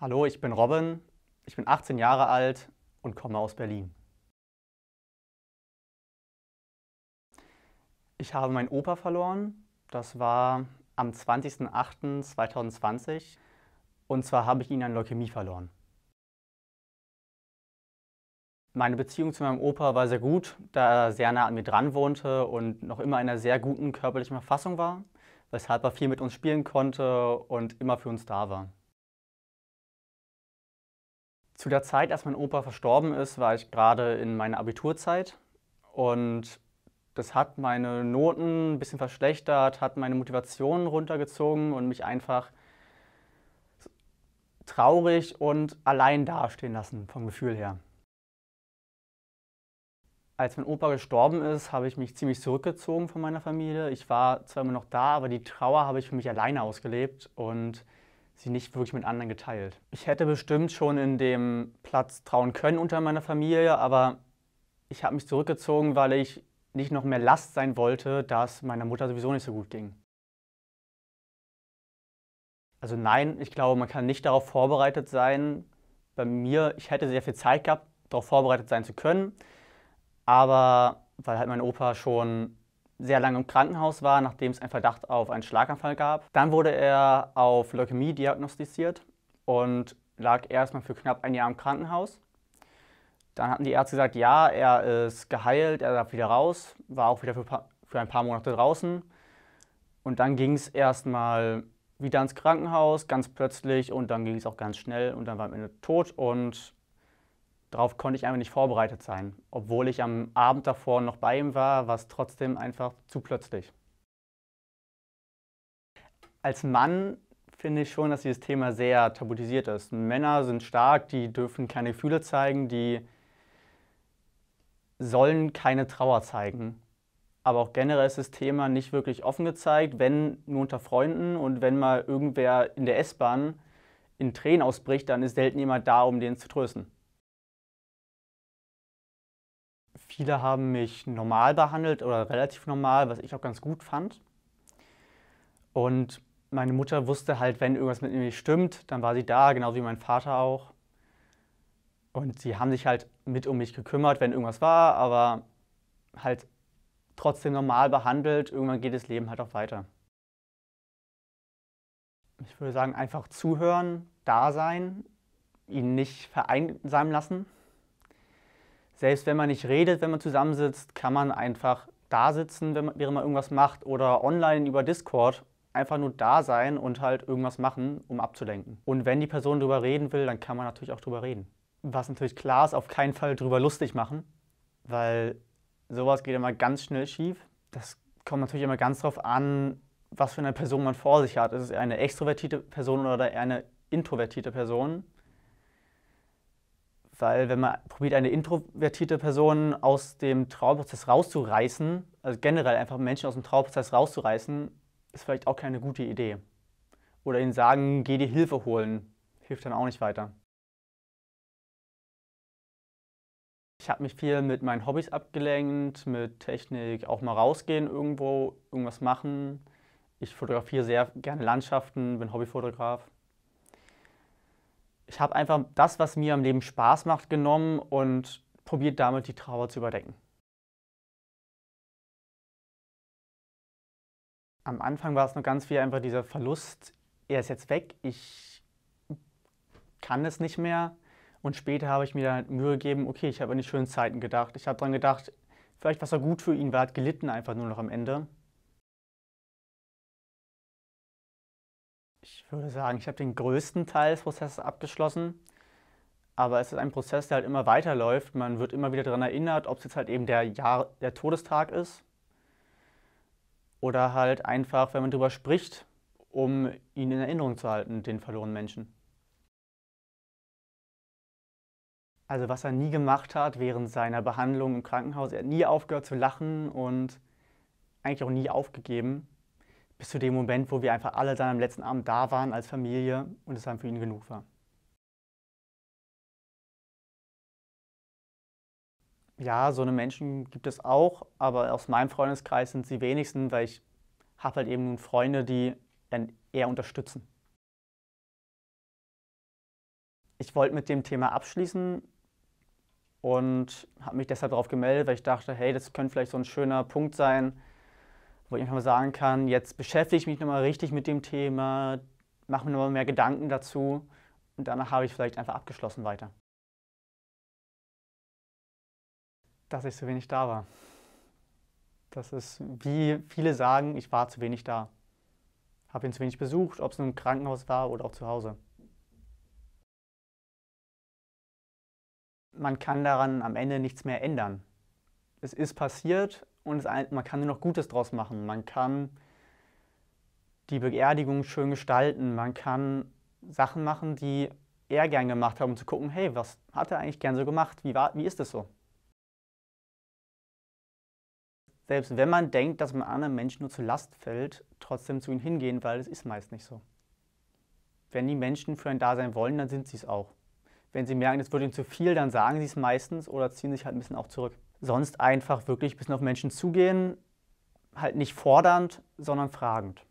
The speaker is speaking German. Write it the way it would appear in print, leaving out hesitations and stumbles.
Hallo, ich bin Robin, ich bin 18 Jahre alt und komme aus Berlin. Ich habe meinen Opa verloren. Das war am 20.08.2020 und zwar habe ich ihn an Leukämie verloren. Meine Beziehung zu meinem Opa war sehr gut, da er sehr nah an mir dran wohnte und noch immer in einer sehr guten körperlichen Verfassung war, weshalb er viel mit uns spielen konnte und immer für uns da war. Zu der Zeit, als mein Opa verstorben ist, war ich gerade in meiner Abiturzeit und das hat meine Noten ein bisschen verschlechtert, hat meine Motivation runtergezogen und mich einfach traurig und allein dastehen lassen vom Gefühl her. Als mein Opa gestorben ist, habe ich mich ziemlich zurückgezogen von meiner Familie. Ich war zwar immer noch da, aber die Trauer habe ich für mich alleine ausgelebt und sie nicht wirklich mit anderen geteilt. Ich hätte bestimmt schon in dem Platz trauen können unter meiner Familie, aber ich habe mich zurückgezogen, weil ich nicht noch mehr Last sein wollte, da es meiner Mutter sowieso nicht so gut ging. Also nein, ich glaube, man kann nicht darauf vorbereitet sein. Bei mir, ich hätte sehr viel Zeit gehabt, darauf vorbereitet sein zu können, aber weil halt mein Opa schon sehr lange im Krankenhaus war, nachdem es einen Verdacht auf einen Schlaganfall gab. Dann wurde er auf Leukämie diagnostiziert und lag erstmal für knapp ein Jahr im Krankenhaus. Dann hatten die Ärzte gesagt, ja, er ist geheilt, er darf wieder raus, war auch wieder für ein paar Monate draußen. Und dann ging es erstmal wieder ins Krankenhaus, ganz plötzlich, und dann ging es auch ganz schnell und dann war er am Ende tot und darauf konnte ich einfach nicht vorbereitet sein. Obwohl ich am Abend davor noch bei ihm war, war es trotzdem einfach zu plötzlich. Als Mann finde ich schon, dass dieses Thema sehr tabuisiert ist. Männer sind stark, die dürfen keine Gefühle zeigen, die sollen keine Trauer zeigen. Aber auch generell ist das Thema nicht wirklich offen gezeigt, wenn nur unter Freunden und wenn mal irgendwer in der S-Bahn in Tränen ausbricht, dann ist selten jemand da, um den zu trösten. Viele haben mich normal behandelt oder relativ normal, was ich auch ganz gut fand. Und meine Mutter wusste halt, wenn irgendwas mit mir nicht stimmt, dann war sie da, genauso wie mein Vater auch. Und sie haben sich halt mit um mich gekümmert, wenn irgendwas war, aber halt trotzdem normal behandelt. Irgendwann geht das Leben halt auch weiter. Ich würde sagen, einfach zuhören, da sein, ihn nicht vereinsamen lassen. Selbst wenn man nicht redet, wenn man zusammensitzt, kann man einfach da sitzen, während man irgendwas macht oder online über Discord einfach nur da sein und halt irgendwas machen, um abzulenken. Und wenn die Person drüber reden will, dann kann man natürlich auch drüber reden. Was natürlich klar ist, auf keinen Fall drüber lustig machen, weil sowas geht immer ganz schnell schief. Das kommt natürlich immer ganz drauf an, was für eine Person man vor sich hat. Ist es eher eine extrovertierte Person oder eher eine introvertierte Person? Weil wenn man probiert, eine introvertierte Person aus dem Trauerprozess rauszureißen, also generell einfach Menschen aus dem Trauerprozess rauszureißen, ist vielleicht auch keine gute Idee. Oder ihnen sagen, geh dir Hilfe holen, hilft dann auch nicht weiter. Ich habe mich viel mit meinen Hobbys abgelenkt, mit Technik, auch mal rausgehen irgendwo, irgendwas machen. Ich fotografiere sehr gerne Landschaften, bin Hobbyfotograf. Ich habe einfach das, was mir am Leben Spaß macht, genommen und probiert damit die Trauer zu überdecken. Am Anfang war es noch ganz viel einfach dieser Verlust, er ist jetzt weg, ich kann es nicht mehr. Und später habe ich mir dann halt Mühe gegeben, okay, ich habe an die schönen Zeiten gedacht. Ich habe daran gedacht, vielleicht was er gut für ihn war, hat gelitten einfach nur noch am Ende. Ich würde sagen, ich habe den größten Teil des Prozesses abgeschlossen. Aber es ist ein Prozess, der halt immer weiterläuft. Man wird immer wieder daran erinnert, ob es jetzt halt eben der Todestag ist oder halt einfach, wenn man darüber spricht, um ihn in Erinnerung zu halten, den verlorenen Menschen. Also was er nie gemacht hat während seiner Behandlung im Krankenhaus, er hat nie aufgehört zu lachen und eigentlich auch nie aufgegeben, bis zu dem Moment, wo wir einfach alle dann am letzten Abend da waren als Familie und es dann für ihn genug war. Ja, so eine Menschen gibt es auch, aber aus meinem Freundeskreis sind sie wenigsten, weil ich habe halt eben nun Freunde, die eher unterstützen. Ich wollte mit dem Thema abschließen und habe mich deshalb darauf gemeldet, weil ich dachte, hey, das könnte vielleicht so ein schöner Punkt sein, wo ich einfach mal sagen kann, jetzt beschäftige ich mich nochmal richtig mit dem Thema, mache mir nochmal mehr Gedanken dazu und danach habe ich vielleicht einfach abgeschlossen weiter. Dass ich zu wenig da war. Das ist, wie viele sagen, ich war zu wenig da. Habe ihn zu wenig besucht, ob es nun im Krankenhaus war oder auch zu Hause. Man kann daran am Ende nichts mehr ändern. Es ist passiert und man kann nur noch Gutes draus machen. Man kann die Beerdigung schön gestalten. Man kann Sachen machen, die er gern gemacht hat, um zu gucken, hey, was hat er eigentlich gern so gemacht? Wie ist es so? Selbst wenn man denkt, dass man anderen Menschen nur zur Last fällt, trotzdem zu ihnen hingehen, weil es ist meist nicht so. Wenn die Menschen für ein Dasein wollen, dann sind sie es auch. Wenn sie merken, es wird ihnen zu viel, dann sagen sie es meistens oder ziehen sich halt ein bisschen auch zurück. Sonst einfach wirklich ein bisschen auf Menschen zugehen, halt nicht fordernd, sondern fragend.